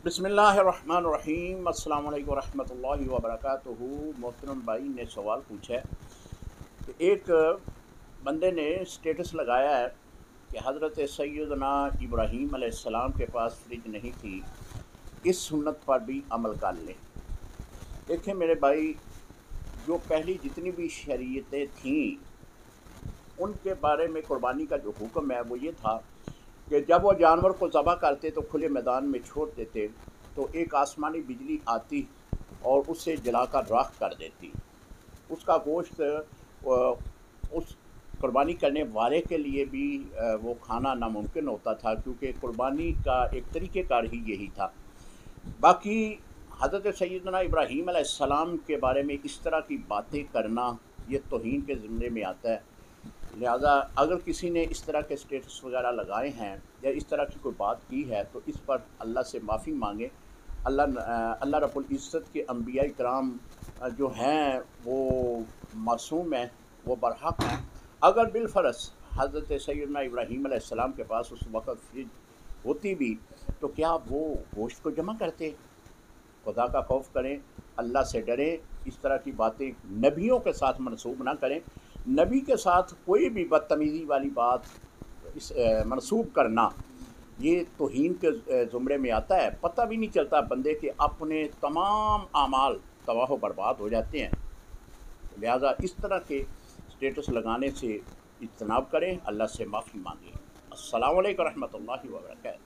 बिस्मिल्लाहिर्रहमानिर्रहीम। अस्सलाम वालेकुम वरहमतुल्लाहि वबरकातुहू। मोहतरम भाई ने सवाल पूछा है कि एक बंदे ने स्टेटस लगाया है कि हज़रत सैयदना इब्राहीम अलैहिस्सलाम के पास फ्रिज नहीं थी, इस सुन्नत पर भी अमल कर लें। देखें मेरे भाई, जो पहली जितनी भी शरीयतें थीं उनके बारे में कुर्बानी का जो हुक्म है वो ये था कि जब वो जानवर को ज़बह करते तो खुले मैदान में छोड़ देते तो एक आसमानी बिजली आती और उसे जलाकर राख कर देती। उसका गोश्त उस कुर्बानी करने वाले के लिए भी वो खाना नामुमकिन होता था, क्योंकि कुर्बानी का एक तरीक़ेकार ही यही था। बाकी हज़रत सैयदना इब्राहीम अलैहिस्सलाम के बारे में इस तरह की बातें करना ये तौहीन के ज़िम्मे में आता है। लिहाजा अगर किसी ने इस तरह के स्टेटस वगैरह लगाए हैं या इस तरह की कोई बात की है तो इस पर अल्लाह से माफ़ी मांगे। अल्लाह रब्बुल इज़्ज़त के अंबिया इकराम जो हैं वो मासूम हैं, वो बरहक हैं। अगर बिलफ़र्ज़ हज़रत सैयदना इब्राहीम अलैहिस्सलाम के पास उस वक़्त फ्रिज होती भी तो क्या वो गोश्त को जमा करते? खुदा का खौफ करें, अल्लाह से डरें, इस तरह की बातें नबियों के साथ मनसूब ना करें। नबी के साथ कोई भी बदतमीज़ी वाली बात इस मनसूब करना ये तौहीन के ज़ुमरे में आता है। पता भी नहीं चलता बंदे के अपने तमाम आमाल तबाह व बर्बाद हो जाते हैं। लिहाजा इस तरह के स्टेटस लगाने से इज्तनाब करें, अल्लाह से माफ़ी मांगें। अस्सलामु अलैकुम रहमतुल्लाहि व बरकातहू।